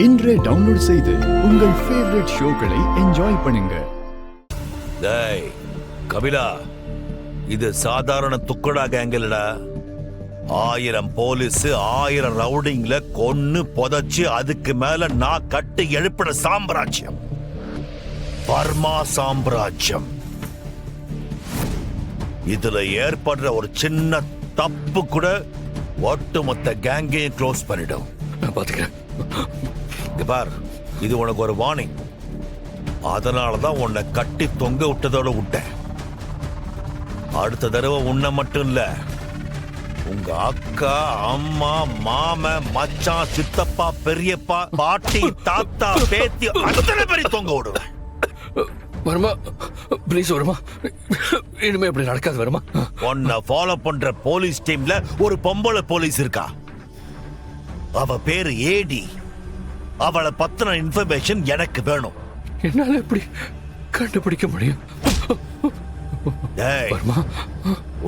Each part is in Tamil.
இன்றே டவுன்லோட் செய்து உங்கள் ஃபேவரட் ஷோக்களை என்ஜாய் பண்ணுங்க. டேய் கபிலா, இது சாதாரண துக்கடா கேங்கலடா. 1000 போலீஸ் 1000 ரவுடிங்ல கொன்னு புதைச்சு அதுக்கு மேல நான் கட்டி எழுப்பின சாம்ராஜ்யம் பர்மா சாம்ராஜ்யம். இதுல ஏற்படுற ஒரு சின்ன தப்பு கூட ஒட்டுமொத்த கேங்கையும் க்ளோஸ் பண்ணிடும். பார், இது உனக்கு ஒரு வார்னிங். அதனாலதான் உன்னை கட்டி தொங்க விட்டதோட விட்டேன். அடுத்த தடவை உன்னை மட்டும் இல்ல, உங்க அக்கா, அம்மா, மாம, மச்சான், சித்தப்பா, பெரியப்பா, பாட்டி, தாத்தா, பேத்தி அத்தனை பேரையும் தொங்க விடுவேன். வருமா, ப்ளீஸ் வருமா, இனிமே இப்படி நடக்காது வருமா. உன்னை ஃபாலோ பண்ற போலீஸ் டீம்ல ஒரு பொம்பளை போலீஸ் இருக்கா. அவ பேரு ஏடி. அவளை பத்தின இன்ஃபர்மேஷன் எனக்கு வேணும். என்னால எப்படி கண்டுபிடிக்க முடியும்?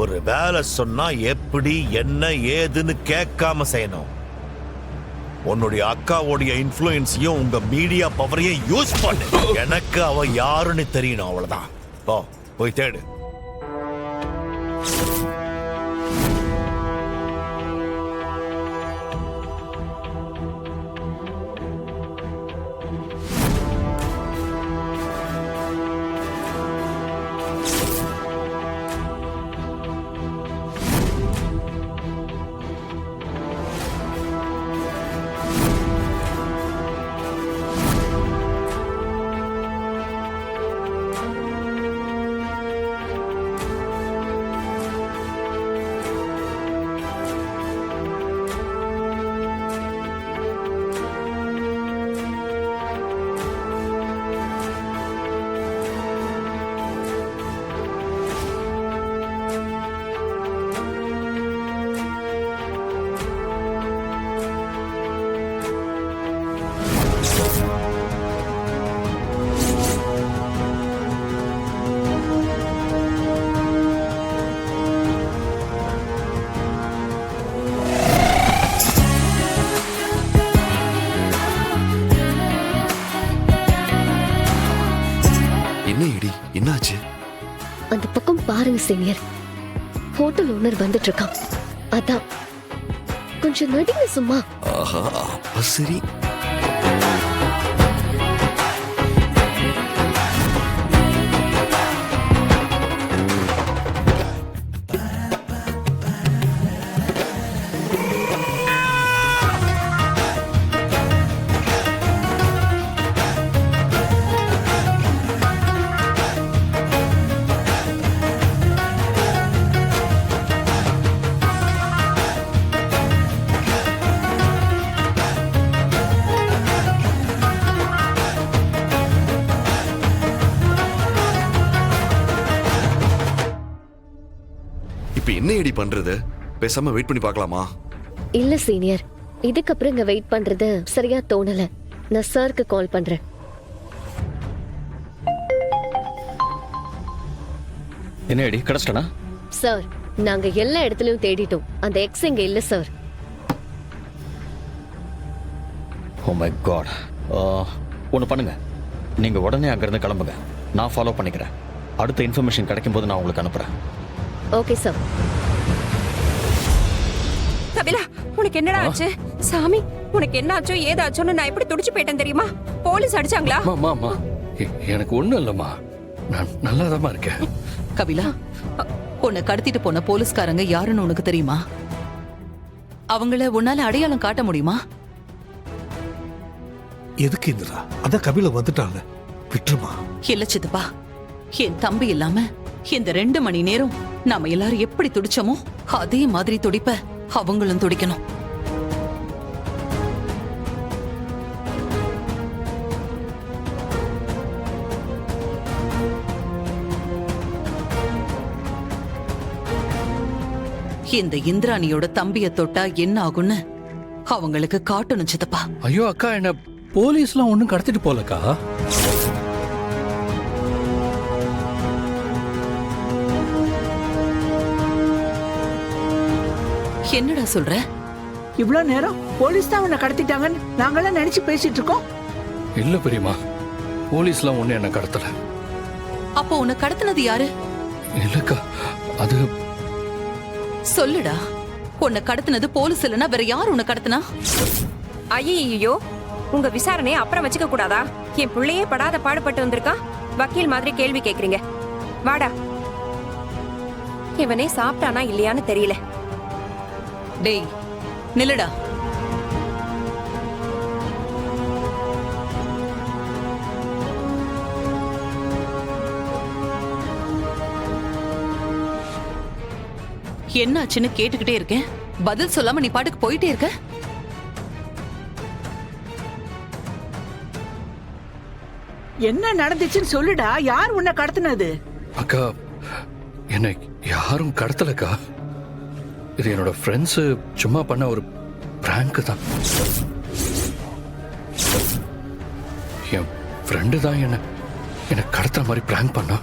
ஒரு வேலை சொன்னா எப்படி என்ன ஏதுன்னு கேட்காம செய்யணும். உன்னுடைய அக்காவுடைய இன்ஃப்ளூயன்ஸையும் உங்க மீடியா பவரையும் யூஸ் பண்ணு. எனக்கு அவ யாருன்னு தெரியணும், அவ்வளவுதான். போய் தேடு. என்னாச்சு? அந்த பக்கம் பாருங்க சீனியர், ஹோட்டல் ஓனர் வந்துட்டு இருக்கான். அதான் கொஞ்சம் நடிங்க சும்மா. ஆஹா, அப்ப சரி. என்ன ஏடி பண்றது? பேசாம வெயிட் பண்ணி பார்க்கலாமா? இல்ல சீனியர், இதுக்கப்புறம் இங்க வெயிட் பண்றது சரியா தோணல. நான் சாருக்கு கால் பண்றேன். என்ன ஏடி கடஸ்டனா? சார், நாங்க எல்லா இடத்துலயும் தேடிட்டோம். அந்த எக்ஸ் இங்க இல்ல சார். Oh my God. ஒன்று பண்ணுங்க, நீங்க உடனே அங்கிருந்து கிளம்புங்க. நான் ஃபாலோ பண்ணிக்கிறேன். அடுத்த இன்ஃபர்மேஷன் கிடைக்கும் போது நான் உங்களுக்கு அனுப்புறேன். Okay sir. கபிலா, உனக்கு என்னடா ஆச்சு? சாமி, உனக்கு என்ன ஆச்சோ ஏதாச்சோன்னு நான் எப்படி துடிச்சு போயிட்டேன் தெரியுமா? போலீஸ் அடிச்சாங்களா? அம்மா, எனக்கு ஒண்ணும் இல்லம்மா, நான் நல்லாதாம்மா இருக்கேன். கபிலா, உன்னை கடத்திட்டு போன போலீஸ்காரங்க யாருன்னு உனக்கு தெரியுமா? அவங்கள உன்னால அடையாளம் காட்ட முடியுமா? எதுக்கு இந்திரா? அதான் கபில வந்துட்டாங்க, விட்டுருமா. இல்ல சித்தப்பா, என் தம்பி இல்லாம இந்த 2 மணி நேரம் நாம எல்லாரும் எப்படி துடிச்சோமோ அதே மாதிரி துடிப்ப அவங்களும் துடிக்கணும். இந்த இந்திராணியோட தம்பிய தொட்டா என்ன ஆகும்னு அவங்களுக்கு காட்டணும் சித்தப்பா. ஐயோ அக்கா, என்ன போலீஸ்லாம் ஒண்ணும் கடத்திட்டு போலக்கா. என்னடா சொல்ற? இவ்ளோ நேரம் போலீஸ் தான் உன்னை கடத்திட்டாங்கன்னு நாங்களாம் நினைச்சு பேசிட்டு இருக்கோம். இல்ல பெரியம்மா, போலீஸ்லாம் ஒண்ணு என்ன கடத்தல. அப்போ உன்னை கடத்தினது யாரு? இல்லக்கா, அது சொல்லுடா. உன்னை கடத்தினது போலீஸ் இல்லைன்னா வேற யார் உன்னை கடத்தினா? ஐயோ, உங்க விசாரணையை அப்புறம் வச்சுக்க கூடாதா? என் பிள்ளையே படாத பாடுபட்டு வந்திருக்கான், வக்கீல் மாதிரி கேள்வி கேக்குறீங்க. வாடா. இவனே சாப்பிட்டானா இல்லையான்னு தெரியல. டேய் நில்லுடா. என்னாச்சுன்னு கேட்டுக்கிட்டே இருக்கேன், பதில் சொல்லாம நீ பாட்டுக்கு போயிட்டே இருக்க. என்ன நடந்துச்சுன்னு சொல்லுடா. யார் உன்னை கடத்தினது? அக்கா, என்னை யாரும் கடத்தலக்கா. இது என்னோட ஃப்ரெண்ட்ஸ் சும்மா பண்ண ஒரு பிராங்க் தான். என் ஃப்ரெண்டு தான் என்ன கடத்துற மாதிரி பிராங்க் பண்ணா.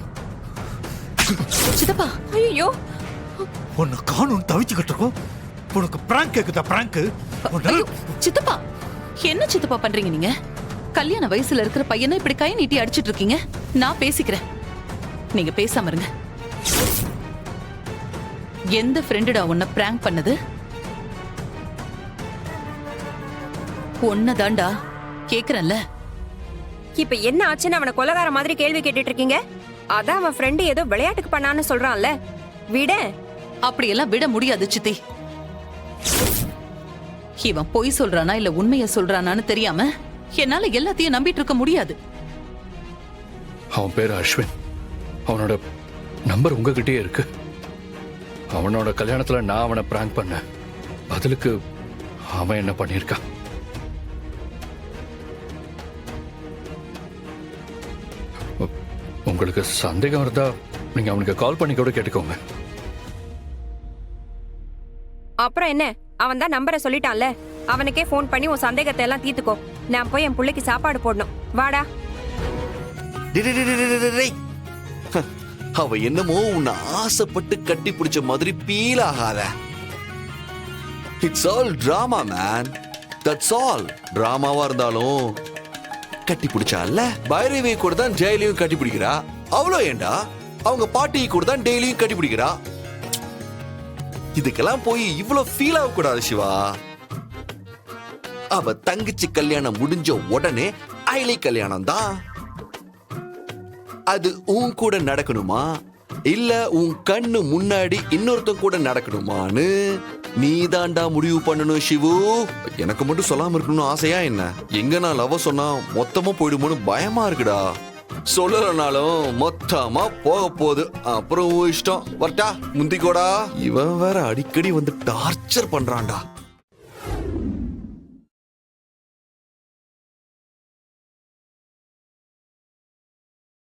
சித்தப்பா, ஐயோ, உன்னை காணும் தவிச்சுக்கிட்டு இருக்கோம். உனக்கு பிராங்க் கேக்குதா? பிராங்க்? ஐயோ, சித்தப்பா என்ன சித்தப்பா பண்றீங்க நீங்க? கல்யாண வயசுல இருக்கிற பையனை இப்படி கை நீட்டி அடிச்சிட்டு இருக்கீங்க. நான் பேசிக்கிறேன், நீங்க பேசாம இருங்க. எந்த ஃப்ரெண்டுடா உன்னை பிராங்க் பண்ணது? ஒன்னதாண்டா கேக்குறேன்ல. இப்ப என்ன ஆச்சுன்னு அவனை கொலகார மாதிரி கேள்வி கேட்டுட்டு இருக்கீங்க? அதான் அவன் ஃப்ரெண்டு ஏதோ விளையாட்டுக்கு பண்ணான்னு சொல்றான்ல, விட. அப்படியெல்லாம் விட முடியாது சித்தி. இவன் பொய் சொல்றானா இல்ல உண்மைய சொல்றானான்னு தெரியாம என்னால எல்லாத்தையும் நம்பிட்டு இருக்க முடியாது. அவன் பேரு அஸ்வின். அவனோட நம்பர் உங்ககிட்டயே இருக்கு. அவனோட கல்யாணத்துல நான் அவனை பிராங்க் பண்ணேன். பதிலுக்கு அவன் என்ன பண்ணிருக்கான்? உங்களுக்கு சந்தேகம் இருந்தா நீங்க அவனுக்கு கால் பண்ணி கூட கேட்டுக்கோங்க. அப்புறம் என்ன, அவன் தான் நம்பரை சொல்லிட்டான்ல, அவனுக்கே ஃபோன் பண்ணி உன் சந்தேகத்தை எல்லாம் தீர்த்துக்கோ. நான் போய் என் பிள்ளைக்கு சாப்பாடு போடணும். வாடா. அவ என்னமோ உன்னை ஆசைப்பட்டு கட்டி பிடிச்ச மாதிரி ஃபீல் ஆகாத. It's all drama man. That's all. டிராமாவா இருந்தாலும் கட்டி பிடிச்சால பைரவி கூட தான் ஜெயிலையும் கட்டி பிடிக்கிறா. அவ்வளோ ஏண்டா அவங்க பாட்டி கூட தான் டெய்லியும் கட்டி பிடிக்கிறா. இதுக்கெல்லாம் போய் இவ்வளவு ஃபீல் ஆக கூடாது சிவா. அவ தங்கச்சி கல்யாணம் முடிஞ்ச உடனே ஐலி கல்யாணம் தான். அது உன் கூட நடக்கணுமா இல்ல உன் கண்ணு முன்னாடி இன்னொருத்தன் கூட நடக்கணுமான்னு நீ தாண்டா முடிவு பண்ணணும் சிவு. எனக்கு மட்டும் சொல்லாம இருக்கணும்னு ஆசையா என்ன? எங்க நான் லவ் சொன்னா மொத்தமா போயிடுமோன்னு பயமா இருக்குடா. சொல்லலனாலும் மொத்தமா போக போகுது. அப்புறம் இஷ்டம். வரட்டா முந்திக்கோடா. இவன் வேற அடிக்கடி வந்து டார்ச்சர் பண்றான்டா.